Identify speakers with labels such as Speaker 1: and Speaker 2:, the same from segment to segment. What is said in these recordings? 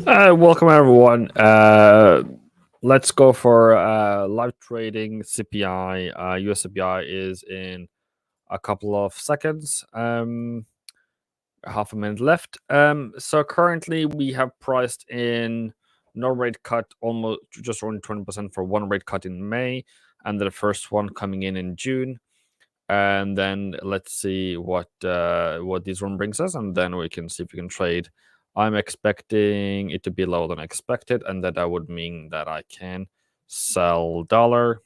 Speaker 1: Welcome everyone. Let's go for live trading CPI. US CPI is in a couple of seconds. Half a minute left. So currently we have priced in no rate cut, almost just around 20% for one rate cut in May, and the first one coming in June. And then let's see what this one brings us, and then we can see if we can trade. I'm expecting it to be lower than expected, and that would mean that I can sell dollar.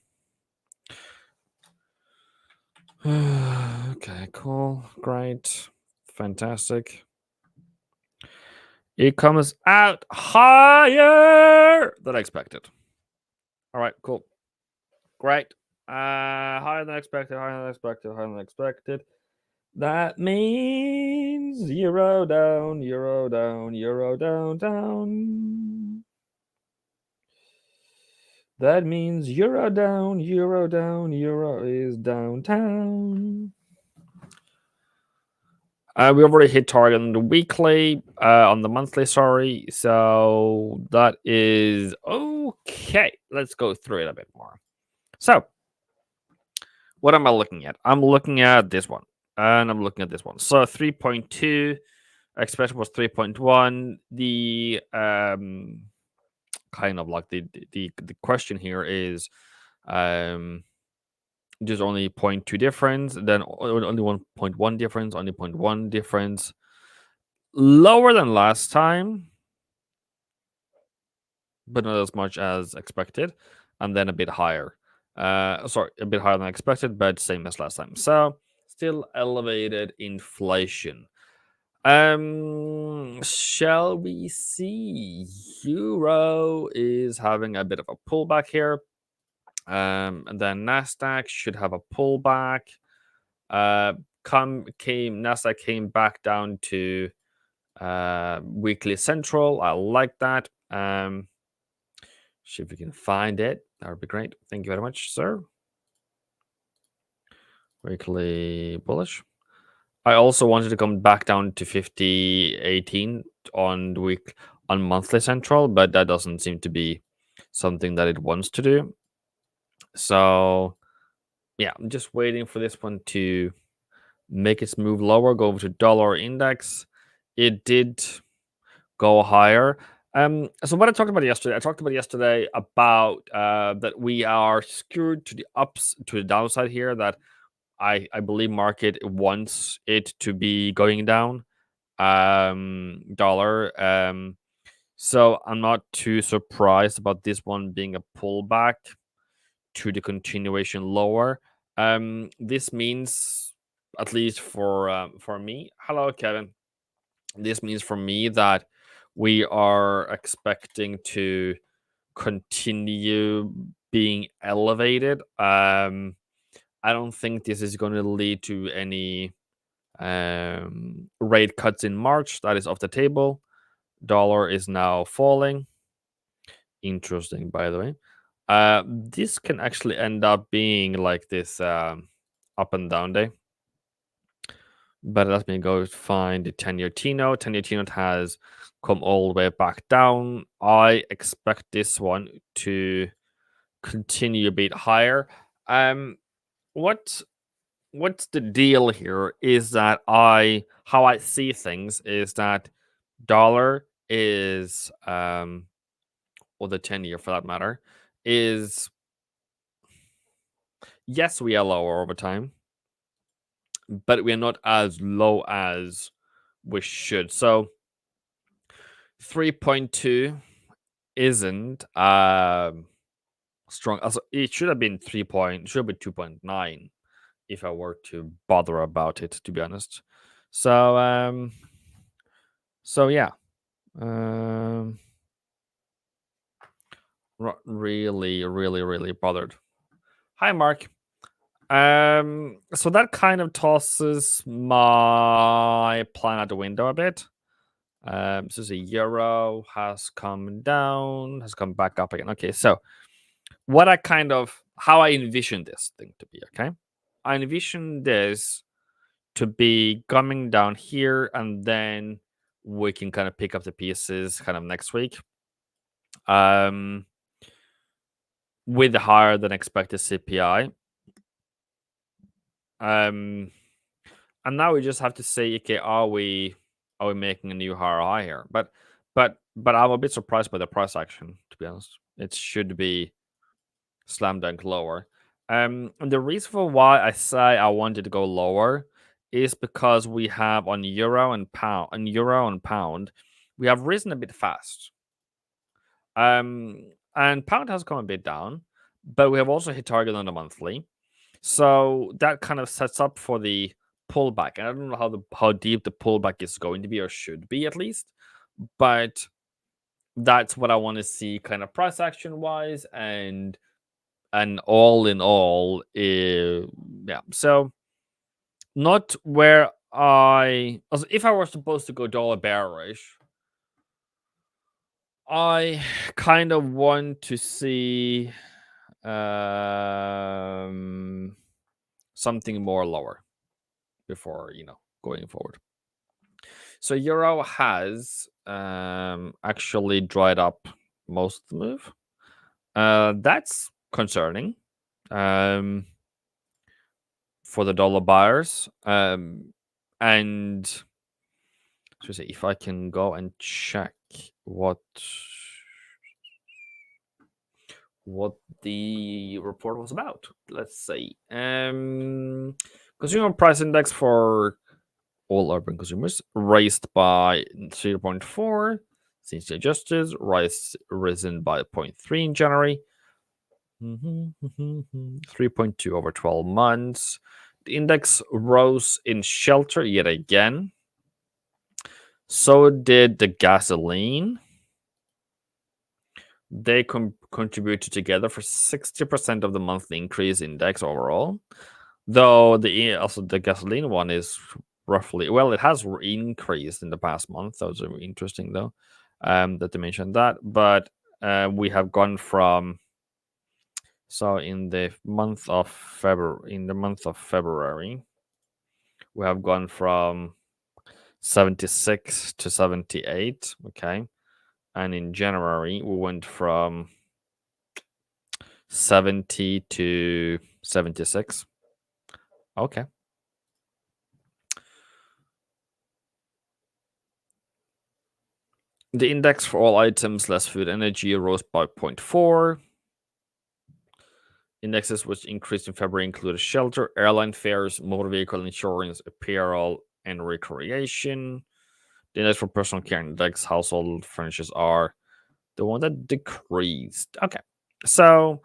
Speaker 1: Okay, cool, great, fantastic. It comes out higher than expected. All right, cool, great. Higher than expected, higher than expected, higher than expected. That means euro down, euro down, euro down, down. That means euro down, euro down, euro is downtown. We already hit target on the weekly, on the monthly, sorry. So that is okay. Let's go through it a bit more. So, what am I looking at? I'm looking at this one, and I'm looking at this one. So 3.2. Expression was 3.1. The kind of like the question here is there's only 0.2 difference, then only 1.1 difference, only 0.1 difference. Lower than last time, but not as much as expected, and then a bit higher. Sorry, a bit higher than expected, but same as last time. So still elevated inflation. Shall we see? Euro is having a bit of a pullback here. And then Nasdaq should have a pullback. Nasdaq came back down to weekly central. I like that. See if we can find it. That would be great. Thank you very much, sir. Weekly bullish. I also wanted to come back down to 50.18 on monthly central, but that doesn't seem to be something that it wants to do. So yeah, I'm just waiting for this one to make its move lower, go over to dollar index. It did go higher. So what I talked about yesterday about that we are skewed to the downside here, that I believe market wants it to be going down, dollar. So I'm not too surprised about this one being a pullback to the continuation lower. This means, at least for me, hello Kevin. This means for me that we are expecting to continue being elevated. I don't think this is going to lead to any rate cuts in March. That is off the table. Dollar is now falling. Interesting, by the way. This can actually end up being like this up and down day. But let me go find the 10-year T-note. 10-year T-note has come all the way back down. I expect this one to continue a bit higher. What's the deal here is that how I see things is that dollar is or the 10-year for that matter is, yes, we are lower over time, but we are not as low as we should. So 3.2 isn't strong. Also, it should have been 2.9 if I were to bother about it, to be honest. So yeah. Really bothered. Hi, Mark. So that kind of tosses my plan out the window a bit. So the euro has come down, has come back up again. Okay, so how I envision this thing to be, okay? I envision this to be coming down here, and then we can kind of pick up the pieces kind of next week. With the higher than expected CPI. And now we just have to say, okay, are we making a new higher here? But I'm a bit surprised by the price action, to be honest. It should be slam dunk lower. And the reason for why I say I wanted to go lower is because we have on euro and pound, we have risen a bit fast. And pound has come a bit down, but we have also hit target on the monthly. So that kind of sets up for the pullback. And I don't know how deep the pullback is going to be, or should be at least, but that's what I want to see, kind of price action wise, and all in all, yeah. So not where if I were supposed to go dollar bearish, I kind of want to see something more lower before going forward. So euro has actually dried up most of the move. That's concerning for the dollar buyers. And so say if I can go and check what the report was about. Let's see. Consumer price index for all urban consumers raised by 0.4 since the adjusted, risen by 0.3 in January. 3.2 over 12 months. The index rose in shelter yet again. So did the gasoline. They contributed together for 60% of the monthly increase index overall. Though the gasoline one is roughly, well, it has increased in the past month. That was interesting though, that they mentioned that. But we have gone from, so in the month of February, we have gone from 76 to 78. Okay. And in January, we went from 70 to 76. Okay. The index for all items less food energy rose by 0.4. Indexes which increased in February included shelter, airline fares, motor vehicle insurance, apparel, and recreation. The index for personal care index, household furnitures are the one that decreased. Okay. So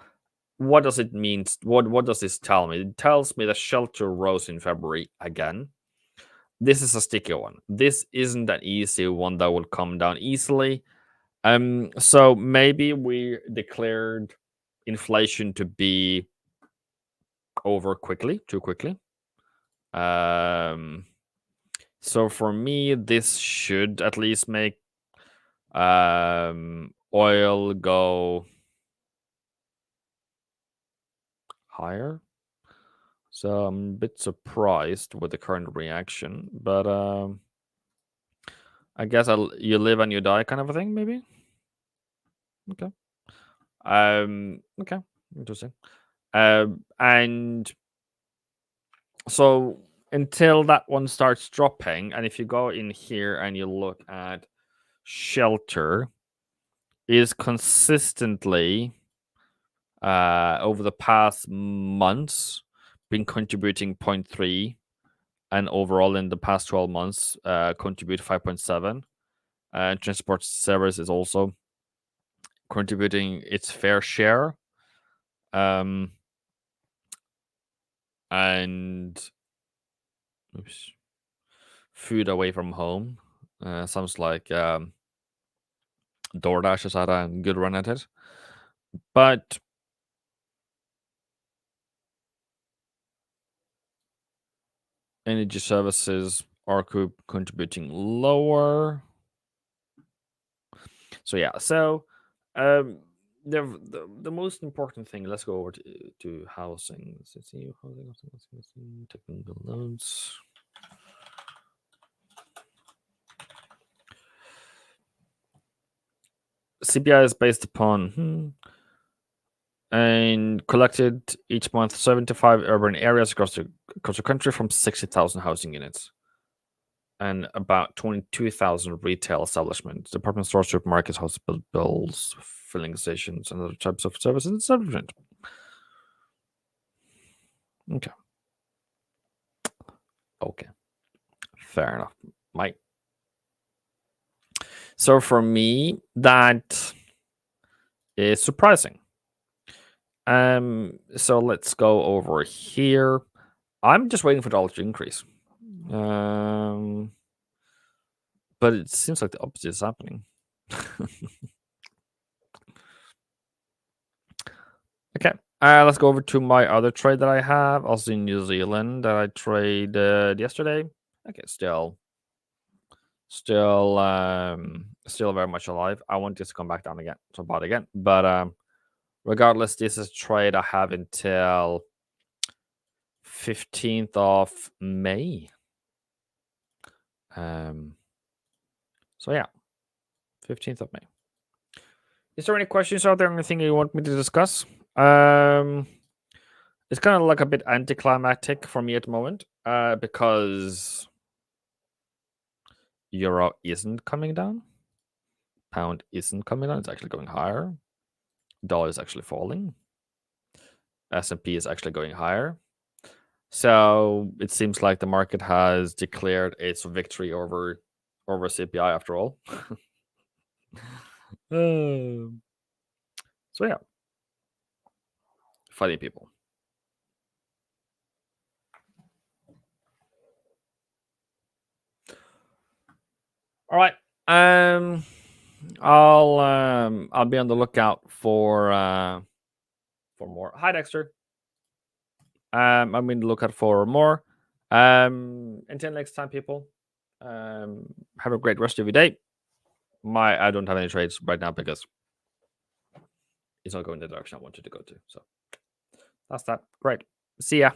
Speaker 1: what does it mean? What does this tell me? It tells me that shelter rose in February again. This is a sticky one. This isn't an easy one that will come down easily. So maybe we declared inflation to be over too quickly. So for me, this should at least make oil go higher. So I'm a bit surprised with the current reaction, but I guess you live and you die kind of a thing, maybe. Okay. Okay. Interesting. And so until that one starts dropping, and if you go in here and you look at shelter, is consistently over the past months been contributing 0.3, and overall in the past 12 months contribute 5.7. And transport service is also contributing its fair share. And food away from home sounds like DoorDash has had a good run at it. But energy services are contributing lower. So yeah, so the most important thing. Let's go over to housing. Let's see, technical notes. CPI is based upon and collected each month 75 urban areas across the country from 60,000 housing units and about 22,000 retail establishments, department stores, supermarkets, hospitals, filling stations, and other types of services and establishment. Okay. Okay. Fair enough. Mike. So for me, that is surprising. So let's go over here. I'm just waiting for the dollar to increase. But it seems like the opposite is happening. Okay. Let's go over to my other trade that I have, also in New Zealand, that I traded yesterday. Okay, still very much alive. I want this to come back down again, so bought again. But regardless, this is a trade I have until 15th of May. So yeah, 15th of May. Is there any questions out there? Anything you want me to discuss? It's kind of like a bit anticlimactic for me at the moment, because euro isn't coming down, pound isn't coming down. It's actually going higher. Dollar is actually falling. S&P is actually going higher. So it seems like the market has declared its victory over CPI after all. So yeah, funny people. All right. I'll be on the lookout for more. Hi, Dexter. I'm on the lookout for more. Until next time, people. Have a great rest of your day. I don't have any trades right now because it's not going the direction I wanted to go to. So that's that. Great. See ya.